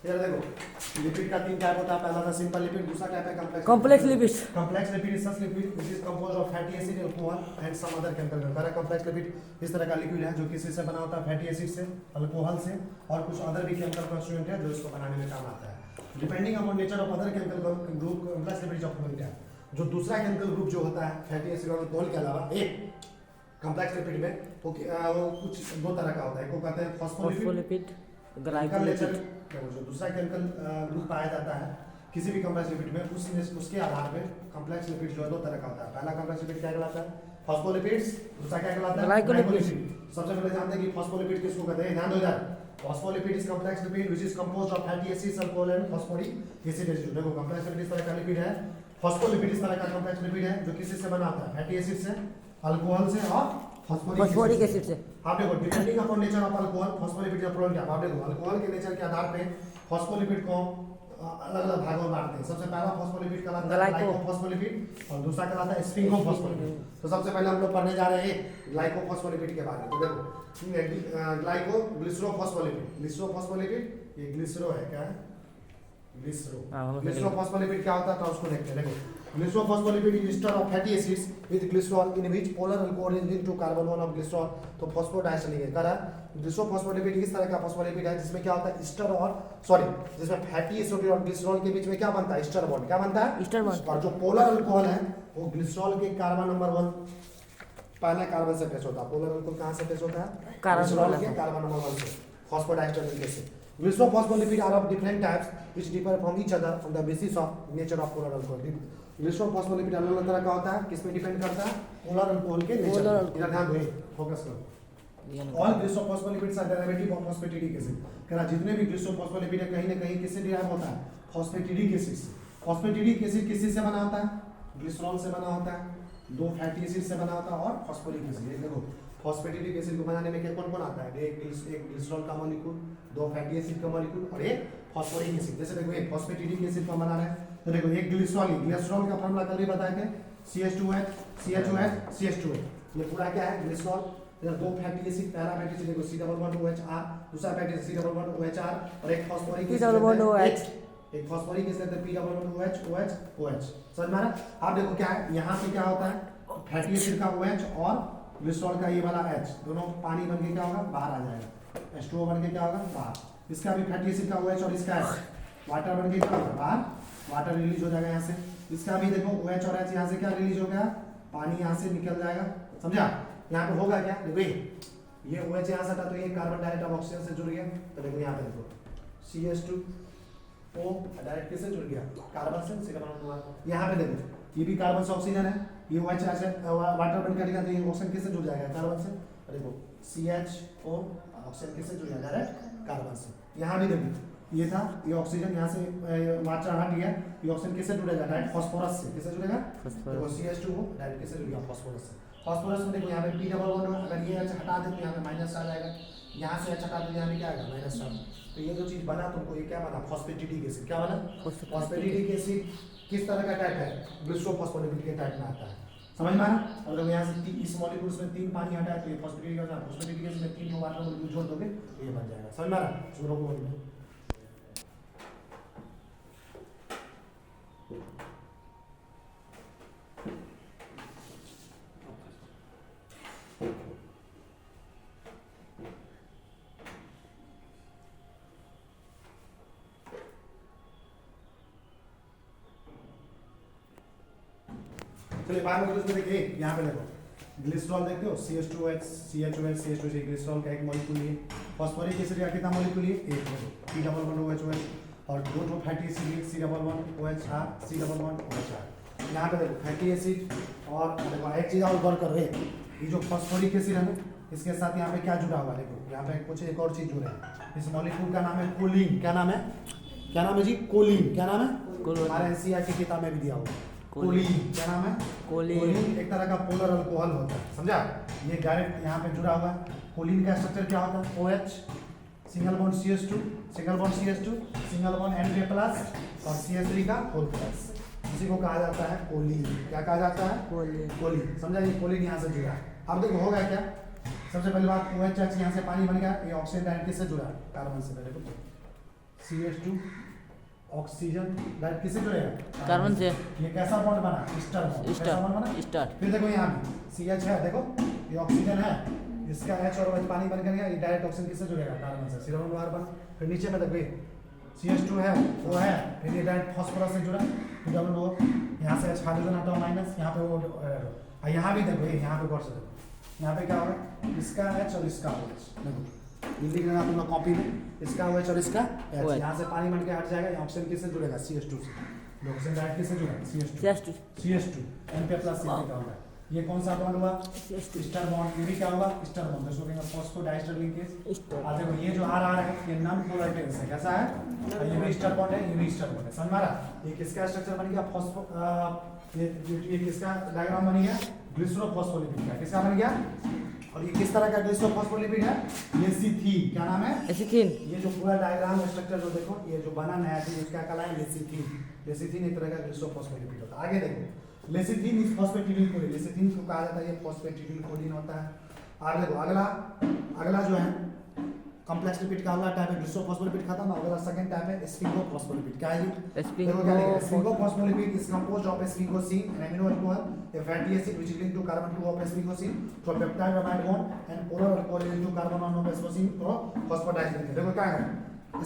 इधर देखो लिपिड का तीन टाइप होता है। पहला था सिंपल लिपिड, दूसरा टाइप है complex lipid. Complex lipid is such lipid which is composed of fatty acid, alcohol and some other chemical. हमारा कॉम्प्लेक्स लिपिड इस तरह का लिक्विड है जो किसी से बना होता है, फैटी एसिड से, अल्कोहल से और कुछ अदर भी केमिकल कॉन्स्टिट्यूएंट है जो इसको बनाने में काम आता है। Depending upon nature of other chemical group complex lipid of lipid है। जो दूसरा केमिकल ग्रुप जो होता है फैटी एसिड और अल्कोहल के अलावा एक कॉम्प्लेक्स लिपिड में वो कुछ दो तरह का होता है। एक को कहते हैं फॉस्फोलिपिड, ग्लाइकोलिपिड। जो दूसरा केमिकल ग्रुप पाया जाता है किसी भी कॉम्प्लेक्स लिपिड में उसके आधार पे कॉम्प्लेक्स लिपिड जो है दो तरह का होता है। पहला कॉम्प्लेक्स लिपिड क्या कहलाता है? फॉस्फोलिपिड्स। दूसरा क्या कहलाता है? ग्लाइकोलिपिड। सबसे पहले जानते हैं कि फॉस्फोलिपिड किसको कहते हैं, ध्यान दो यार। Phospholipid is complex lipid which is composed of fatty acids, alcohol and phosphoric acid residue. देखो कॉम्प्लेक्स लिपिड इस तरह का लिपिड है, फॉस्फोलिपिड इस तरह का कॉम्प्लेक्स लिपिड है जो किसी से बना होता है, फैटी एसिड से, अल्कोहल से और फॉस्फोरिक एसिड से। आप देखो depending upon nature of alcohol phospholipid का प्रोडक्ट क्या। आप देखो अल्कोहल के नेचर के आधार पे फॉस्फोलिपिड को अलग अलग भागों में बांटते हैं। सबसे पहला फॉस्फोलिपिड कहलाता है ग्लाइकोफॉस्फोलिपिड और दूसरा कहलाता है स्फिंगोफॉस्फोलिपिड। तो सबसे पहले हम लोग पढ़ने जा रहे हैं ग्लाइकोफॉस्फोलिपिड के बारे में। तो देखो ग्लाइको ग्लिसरोफॉस्फोलिपिड, ग्लिसरोफॉस्फोलिपिड ये ग्लिसरो है, क्या है? ग्लिसरोफॉस्फोलिपिड क्या होता है तो उसको देखते हैं। देखो glycerophospholipid is ester of fatty acids with glycerol in which polar alcohol is linked to carbon 1 of glycerol. तो फॉस्फोडाइस्टर करा ग्लिसरोफॉस्फोलिपिड इस तरह का फॉस्फोलिपिड है जिसमें क्या होता है एस्टर और जिसमें फैटी एसिड और ग्लिसरॉल के बीच में क्या बनता है? Ester bond. क्या बनता है? Ester bond. और जो पोलर अल्कोहल है वो ग्लिसरॉल के कार्बन नंबर 1 पहले कार्बन से अटैच होता है। पोलर अल्कोहल कहां से अटैच होता है? ग्लिसरॉल के कार्बन नंबर 1 से, फॉस्फोडाइस्टर लिंकेज से। Glycerophospholipid are of different types which differ from each other on the basis of nature of polar alcohol. Glycerophospholipid अलग अलग तरह का होता है, किस पे डिपेंड करता है? पोलर अल्कोहल के नेचर। इधर ध्यान दो, फोकस करो। All glycerophospholipids are derivative of phosphatidic acid. कहना जितने भी ग्लिसरोफॉस्फोलिपिड है कहीं ना कहीं किससे डिराइव होता है? फॉस्फेटिडिक एसिड से। फॉस्फेटिडिक एसिड किससे से बना होता है? ग्लिसरॉल से बना होता है, दो फैटी एसिड से बना होता है और फॉस्फोरिक एसिड। देखो फॉस्फेटिडिक एसिड को बनाने में क्या कौन कौन आता है? एक ग्लिसरॉल का मॉलिक्यूल, दो फैटी एसिड का मॉलिक्यूल और एक फॉस्फोरिक एसिड। जैसे देखो एक फॉस्फेटिडिक एसिड को बना रहे हैं तो देखो एक ग्लिसरॉल का फार्मूला कल भी बताए थे, CH2H CHOH CH2H। ये पूरा क्या है? ग्लिसरॉल। इधर दो फैटी एसिड, पहला फैटी एसिड देखो C++OHR, दूसरा फैटी एसिड C++OHR और एक फॉस्फोरिक एसिड C++OH। एक फॉस्फोरिक एसिड है P++OH। समझ में आ रहा? आप देखो क्या है यहाँ पे क्या होता है? फैटी एसिड का OH और ग्लिसरॉल का ये वाला H दोनों पानी बन के क्या होगा? बाहर आ जाएगा। H2O बन के क्या होगा? बाहर। इसका भी फैटी एसिड का OH और इसका H वाटर बन के क्या होगा? बाहर, वाटर रिलीज हो जाएगा यहाँ से। इसका भी देखो OH और H यहाँ से क्या रिलीज हो गया? पानी यहाँ से निकल जाएगा। समझा? यहाँ पे होगा क्या? देखो ये OH यहाँ से था तो ये कार्बन डाइरेक्ट अब ऑक्सीजन से जुड़ गया। तो देखो यहाँ पे देखो CH2O डायरेक्ट किससे जुड़ गया? कार्बन से। C++। यहाँ पे देखो ये भी कार्बन से ऑक्सीजन है, ये OH वाटर बन करेगा तो ये ऑक्सीजन किससे जुड़ जाएगा? कार्बन से। देखो CHO ऑक्सीजन किससे जुड़ जाएगा? डायरेक्ट कार्बन से। यहाँ भी देखो ये था, ये ऑक्सीजन यहाँ से वाटर हट गया, ये ऑक्सीजन किससे जुड़ेगा? डायरेक्ट फास्फोरस से। किससे जुड़ेगा? देखो CH2O डायरेक्ट किससे जुड़ेगा? फास्फोरस से। फास्फोरस में देखो यहाँ पे P डबल बॉन्ड, अगर ये H हटा दे तो यहाँ पे माइनस आ जाएगा, यहाँ से H हटा दे तो यहाँ पे क्या आएगा? माइनस आ। तो ये जो चीज बना तुमको ये क्या बना? Phosphatidic acid. क्या बना? फॉस्फेटिडिक एसिड किस तरह का टाइप है? ग्लिसरोफॉस्फोलिपिड के टाइप में आता है। समझ में आ रहा? अगर यहाँ से इस मॉलिक्यूल में 3 पानी हटा है तो ये फॉस्फेटिडिक एसिड, फॉस्फेटिडिक एसिड में 3 वाटर मॉलिक्यूल जोड़ दोगे तो ये बन जाएगा। समझ में आ रहा? सुनो को बोलिए चलिए बाहर में उसमें देखिए यहाँ पे देखो ग्लिसरॉल देखते हो CH2H CHOH CH2H ग्लिसरॉल का एक मॉलिक्यूल है। फॉस्फोरिक एसिड का कितना मॉलिक्यूल है? एक है P++OH और दो फैटी एसिड C++OHR C++OHR। यहाँ पे देखो फैटी एसिड और देखो एक चीज और गौर कर रहे हैं, ये जो फॉस्फोरिक एसिड है ना इसके साथ यहाँ पे क्या जुड़ा हुआ है? देखो यहाँ पे कुछ एक और चीज जुड़ा है। इस मॉलिक्यूल का नाम है कोलिन। क्या नाम है? क्या नाम है जी? कोलिन। क्या नाम है? हमारे NCERT की किताब में भी दिया हुआ है कोलिन। क्या नाम है? कोलिन एक तरह का पोलर अल्कोहल होता है। समझा? ये डायरेक्ट यहाँ पे जुड़ा हुआ है कोलिन का स्ट्रक्चर क्या होता है OH single bond CH2 single bond CH2 single bond Na plus और CH3 का होल प्लस, इसी को कहा जाता है कोलिन। क्या कहा जाता है कोलिन। समझा ये कोलिन यहाँ से जुड़ा है। अब देखो होगा क्या, सबसे पहली बात OH यहाँ से पानी बन गया, ये ऑक्सीजन डायरेक्ट किससे जुड़ा है कार्बन से। देखो CH2 ऑक्सीजन डायरेक्ट किससे जुड़ेगा कार्बन से। ये कैसा बॉन्ड बना स्टार बॉन्ड, कैसा बॉन्ड बना स्टार। फिर देखो यहाँ भी CH है, देखो ये ऑक्सीजन है, इसका H और OH पानी बन गया, ये डायरेक्ट ऑक्सीजन किससे जुड़ेगा कार्बन से, सिर्फ कार्बन। फिर नीचे में देखो ये CH2 है वो है, फिर ये डायरेक्ट फास्फोरस से जुड़ा, फिर डबल वो यहाँ से H हाइड्रोजन आटो माइनस, यहाँ पे वो यहाँ भी देखो ये यहाँ पे गौर से देखो, यहाँ पे क्या होगा इसका H और इसका OH, देखो ये लिख लेना तुम लोग कॉपी में, इसका OH और इसका H, यहाँ से पानी बन के हट जाएगा, यहाँ ऑक्सीजन किससे जुड़ेगा CH2 से, ऑक्सीजन डायरेक्ट किससे जुड़ेगा CH2 N प्लस का होगा। ये कौन सा बॉन्ड हुआ स्टार बॉन्ड, ये भी क्या होगा स्टार बॉन्ड, जिसको कहेंगे फॉस्फोडाइस्टर लिंकेज। आ देखो ये जो R है ये नॉन पोलर टेंस है, कैसा है ये भी स्टार बॉन्ड है, ये भी स्टार बॉन्ड है, समझ मारा। ये किसका स्ट्रक्चर बन गया फॉस्फो ये किसका डायग्राम बन गया ग्लिसरोफॉस्फोलिपिड का, किसका बन गया, और ये किस तरह का ग्लिसरोफॉस्फोलिपिड है लेसिथीन, क्या नाम है एसिथिन। ये जो पूरा डायग्राम स्ट्रक्चर जो देखो ये जो बना नया चीज उसका क्या है लेसिथीन। लेसिथीन एक तरह का ग्लिसरोफॉस्फोलिपिड होता है। आगे देखो लेसिथीन इज फॉस्फेटिडिल कोलिन, लेसिथीन को कहा जाता है ये फॉस्फेटिडिल कोलिन होता है। आगे देखो अगला जो है कॉम्प्लेक्स लिपिड का अगला टाइप है ग्लिसरोफॉस्फोलिपिड खत्म, अगला सेकंड टाइप है स्फिंगोफॉस्फोलिपिड। क्या है ये देखो क्या लिखा है sphingophospholipid is composed of sphingosine an amino alcohol a fatty acid which is linked to carbon 2 of sphingosine through a peptide amide bond and polar alcohol linked to carbon 1 of sphingosine through phosphatase link। देखो क्या है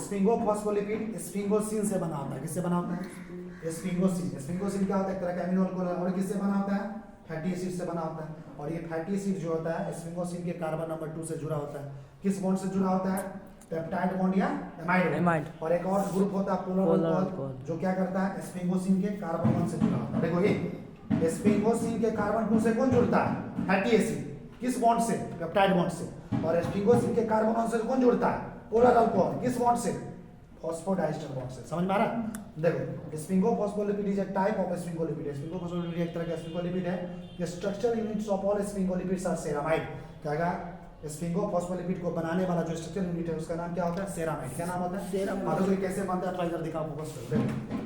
स्फिंगोफॉस्फोलिपिड sphingosine से बना होता है, किससे बना होता है स्फिंगोसिन। स्फिंगोसिन क्या होता है एक तरह का अमीनो अल्कोहल, और किससे बना होता है फैटी एसिड से बना होता है, और ये फैटी एसिड जो होता है स्फिंगोसिन के कार्बन नंबर 2 से जुड़ा होता है। किस बॉन्ड से जुड़ा होता है पेप्टाइड बॉन्ड या एमाइड। और एक और ग्रुप होता है पोलर अल्कोहल जो क्या करता है स्फिंगोसिन के कार्बन 1 से जुड़ा होता है। देखो ये स्फिंगोसिन के कार्बन 2 से कौन जुड़ता है फैटी एसिड, किस बॉन्ड से पेप्टाइड बॉन्ड से, और स्फिंगोसिन के कार्बन 1 से कौन जुड़ता है पोलर अल्कोहल, किस बॉन्ड से फॉस्फोडाइस्टर बॉन्ड से। समझ में आ रहा देखो sphingophospholipid is a type of sphingolipid. Sphingophospholipid एक तरह का स्फिंगोलिपिड है। The structure units of all sphingolipids are ceramide. क्या स्फिंगोफॉस्फोलिपिड को बनाने वाला जो स्ट्रक्चर यूनिट है उसका नाम क्या होता है सेरामाइड। क्या नाम होता है सेरामाइड। और ये कैसे बनता है ट्राई कर दिखाओ फोकस करो। देखो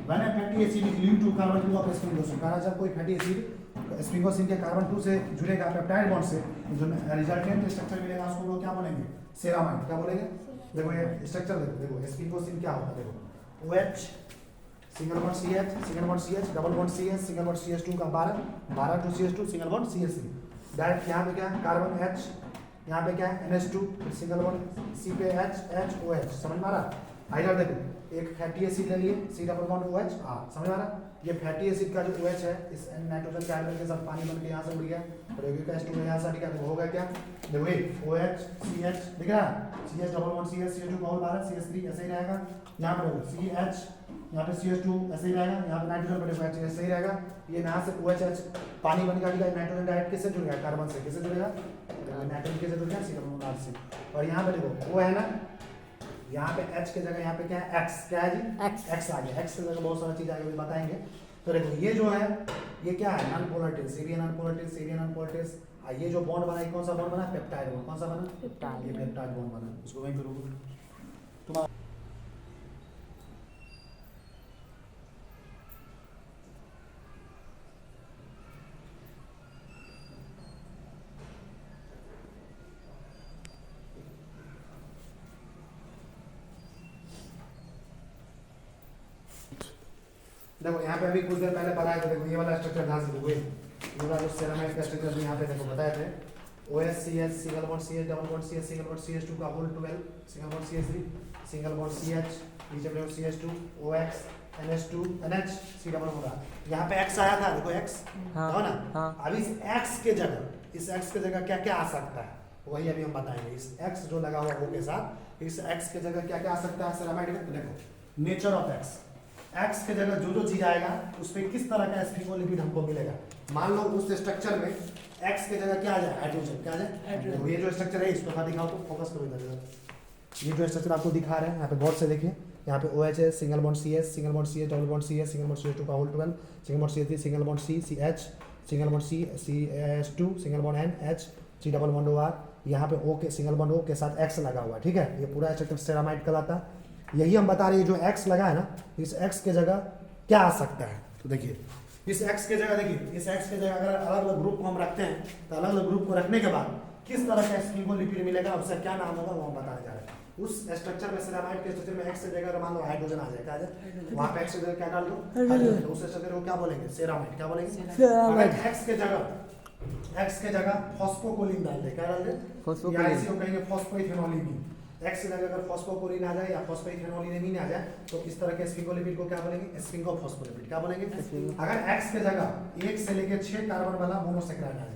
when a fatty acid is linked to carbon 2 of sphingosine, कहा जब कोई फैटी एसिड स्फिंगोसिन के कार्बन 2 से जुड़ेगा पेप्टाइड बॉन्ड से, जो रिजल्टेंट स्ट्रक्चर मिलेगा उसको लोग क्या बोलेंगे सेरामाइड। क्या बोलेंगे देखो ये स्ट्रक्चर देखो स्फिंगोसिन क्या होता है देखो OH single bond CH single bond CH double bond CH single bond CH2 का 12 2 CH2 single bond CH3 direct यहाँ पे क्या कार्बन H, यहाँ पे क्या NH2 फिर सिंगल बॉन्ड C पे H OH। समझ में आ रहा। इधर देखो एक फैटी एसिड ले लिए C double bond OH R। समझ में आ रहा। ये फैटी एसिड का जो OH है इस नाइट्रोजन के आयन के साथ पानी बन के यहाँ से उड़ गया और यौगिक का H2 यहाँ से हट गया, होगा क्या देखो ये OH CH दिख रहा है CH double bond CH CH2 का होल 12 CH3 ऐसे ही रहेगा। यहाँ पर देखो CH यहाँ पे CH2 ऐसे ही रहेगा, यहाँ पे नाइट्रोजन पर देखो ऐसे ही रहेगा। ये यहाँ से OH पानी बन गया नाइट्रोजन डायरेक्ट किससे जुड़ेगा कार्बन से, किससे जुड़ेगा नाइट्रोजन किससे जुड़ गया C डबल बॉन्ड R से। और यहाँ पे देखो O है ना, यहाँ पे H की जगह यहाँ पे क्या है X, क्या है जी X आ गया। X की जगह बहुत सारी चीज आगे बताएंगे। तो देखो ये जो है ये क्या है non polar tense, Syrian non polar tense, Syrian non polar tense. ये जो बॉन्ड बना ये कौन सा बॉन्ड बना पेप्टाइड बॉन्ड। कौन सा बना पेप्टाइड, ये पेप्टाइड बॉन्ड बना। इसको वहीं करोगे तुम्हारा देखो यहाँ पे अभी कुछ देर पहले पढ़ाया था। देखो ये वाला स्ट्रक्चर ध्यान से देखो, ये वाला जो सेरामाइड का स्ट्रक्चर भी यहाँ पे देखो बताए थे OH CH single bond CH double bond CH single bond CH2 का whole 12 single bond CH3 single bond CH नीचे में CH2 OX NH2 NH C double होगा। यहाँ पे X आया था देखो X हो ना। अभी इस X के जगह क्या क्या आ सकता है वही अभी हम बताएंगे। इस X जो लगा हुआ O के साथ इस X के जगह क्या क्या आ सकता है सेरामाइड में। देखो नेचर ऑफ X के जगह जो जो चीज आएगा उस पर किस तरह का स्फिंगोलिपिड हमको मिलेगा। मान लो उस स्ट्रक्चर में X के जगह क्या आ जाए हाइड्रोजन, क्या आ जाए। ये जो स्ट्रक्चर है इसको दिखाओ तो फोकस करो इधर। ये जो स्ट्रक्चर आपको दिखा रहे हैं यहाँ पे गौर से देखिए, यहाँ पे OH है single bond CH single bond CH double bond CH single bond CH2 का whole 12 single bond CH3 single bond C CH single bond C CH2 single bond N H C double bond OR यहाँ पे ओ के single bond O के साथ x लगा हुआ है, ठीक है। ये पूरा स्ट्रक्चर सेरामाइड कहलाता है। यही हम बता रहे हैं जो एक्स लगा है ना, इस एक्स के जगह क्या आ सकता है। तो देखिए इस एक्स के जगह, देखिए इस एक्स के जगह अगर अलग अलग ग्रुप को हम रखते हैं तो अलग अलग ग्रुप को रखने के बाद किस तरह का स्फिंगोलिपिड मिलेगा, उसका क्या नाम होगा वो हम बताने जा रहे हैं। उस स्ट्रक्चर में सेरामाइड के स्ट्रक्चर में एक्स की जगह मान लो हाइड्रोजन आ जाए, क्या आ जाए, वहां पे एक्स की जगह क्या डाल दो हाइड्रोजन, तो उस स्ट्रक्चर को क्या बोलेंगे, सेरामाइड। क्या बोलेंगे, अगर एक्स के जगह फॉस्फोकोलिन डाल दे, क्या डाल दे, या इसी को कहेंगे फॉस्फोइथेनोलिन। एक्स की जगह अगर फॉस्फोकोलिन आ जाए या फॉस्फोइथेनोलिन आ जाए तो इस तरह के स्फिंगोलिपिड को क्या बोलेंगे, स्फिंगोफॉस्फोलिपिड। क्या बोलेंगे, अगर एक्स के जगह 1 से लेकर 6 कार्बन वाला मोनोसैकेराइड आ जाए,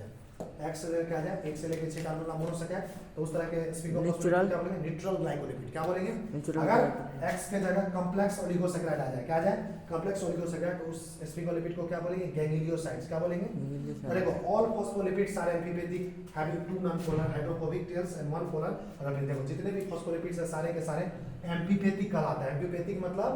एक्स से लेकर आ जाए 1 से लेकर 6 कार्बन वाला मोनोसैकेराइड, तो उस तरह के स्फिंगोफॉस्फोलिपिड क्या बोलेंगे, न्यूट्रल ग्लाइकोलिपिड। क्या बोलेंगे, अगर एक्स के जगह कॉम्प्लेक्स ओलिगोसैकेराइड आ जाए, क्या आ जाए, कॉम्प्लेक्स ओलिगोसैकेराइड, तो उस स्फिंगोलिपिड को क्या बोलेंगे, गैंग्लियोसाइड्स। क्या बोलेंगे, देखो all phospholipids are amphipathic having 2 non polar hydrophobic tails and 1 polar. अगर देखो जितने भी फॉस्फोलिपिड्स है सारे के सारे एम्फीपैथिक कहलाता है। एम्फीपैथिक मतलब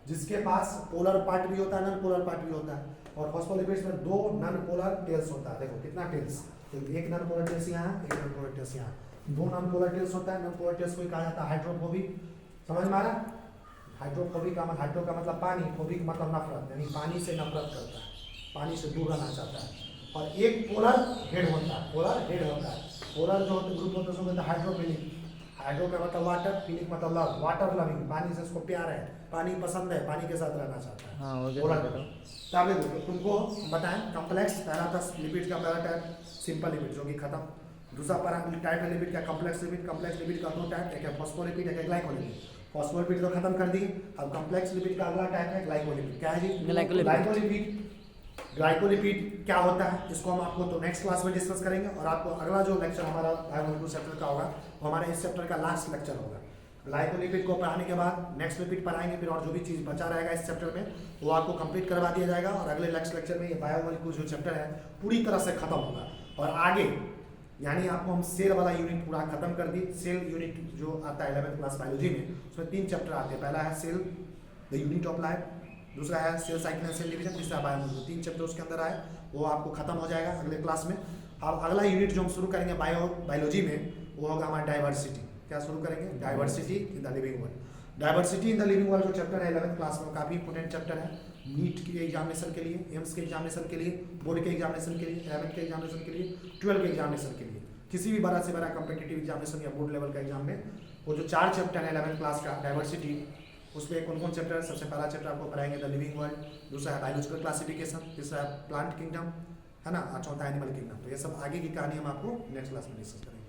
जिसके पास पोलर पार्ट भी होता है, नॉन पोलर पार्ट भी होता है। और फॉस्फोलिपिड्स में 2 नॉन पोलर टेल्स होता है। देखो कितना टेल्स, तो एक नॉन पोलर टेल्स यहाँ, एक नॉन पोलर टेल्स यहाँ, 2 नॉन पोलर टेल्स होता है। नॉन पोलर टेल्स को कहा जाता है हाइड्रोफोबिक। समझ में आ रहा, हाइड्रोफोबिक का मतलब, हाइड्रो का मतलब पानी, फोबिक मतलब नफरत, यानी पानी से नफरत करता है, पानी से दूर रहना चाहता है। और एक पोलर हेड होता है, पोलर हेड होता है। पोलर जो ग्रुप होता है उसको कहते हैं हाइड्रोफिलिक। हाइड्रो का मतलब वाटर, फिलिक मतलब लव, वाटर लविंग, पानी से उसको प्यार है, पानी पसंद है, पानी के साथ रहना चाहता है। हाँ, तब देखो तुमको बताएं कॉम्प्लेक्स, पहला था लिपिड का पहला टाइप सिंपल लिपिड जो कि खत्म। दूसरा टाइप है लिपिड का कॉम्प्लेक्स लिपिड। कॉम्प्लेक्स लिपिड का 2 टाइप, एक है फॉस्फोलिपिड, एक है ग्लाइकोलिपिड। फॉस्फोलिपिड तो खत्म कर दिए, अब कॉम्प्लेक्स लिपिड का अगला टाइप है ग्लाइकोलिपिड। क्या है जी, ग्लाइकोलिपिड। ग्लाइकोलिपिड क्या होता है इसको हम आपको तो नेक्स्ट क्लास में डिस्कस करेंगे। और आपको अगला जो लेक्चर हमारा बायोमोलिक्यूल चैप्टर का होगा वो हमारे इस चैप्टर का लास्ट लेक्चर होगा। ग्लाइकोलिपिड को पढ़ाने के बाद नेक्स्ट लिपिड पढ़ाएंगे, फिर और जो भी चीज़ बचा रहेगा इस चैप्टर में वो आपको कंप्लीट करवा दिया जाएगा। और अगले नेक्स्ट लेक्चर में ये बायोमोलिक्यूल जो चैप्टर है पूरी तरह से खत्म होगा। और आगे यानी आपको हम सेल वाला यूनिट पूरा खत्म कर दी। सेल यूनिट जो आता है 11th क्लास बायोलॉजी में, उसमें 3 चैप्टर आते हैं। पहला है cell the unit of life, दूसरा है cell cycle and cell division, तीसरा बायोमोलिक्यूल। 3 चैप्टर उसके अंदर आए, वो आपको खत्म हो जाएगा अगले क्लास में। अब अगला यूनिट जो हम शुरू करेंगे बायोलॉजी में वो होगा हमारा डाइवर्सिटी। क्या शुरू करेंगे, diversity in the living world. Diversity in the living world जो चैप्टर है 11th क्लास में, काफ़ी इंपोर्टेंट चैप्टर है। नीट के एग्जामिनेशन के लिए, एम्स के एग्जामिनेशन के लिए, बोर्ड के एग्जामिनेशन के लिए, 11th के एग्जामिनेशन के लिए, 12 के एग्जामिनेशन के लिए, किसी भी बड़ा से बड़ा कॉम्पिटिटिव एग्जामिनेशन या बोर्ड लेवल का एग्जाम में वो जो 4 चैप्टर है 11th क्लास का डाइवर्सिटी, उसमें कौन कौन चैप्टर है। सबसे पहला चैप्टर आपको पढ़ाएंगे द लिविंग वर्ल्ड, दूसरा है बायोलॉजिकल क्लासिफिकेशन, तीसरा है प्लांट किंगडम, है ना, और चौथा एनिमल किंगडम। तो ये सब आगे की कहानी हम आपको नेक्स्ट क्लास में डिस्कस करेंगे।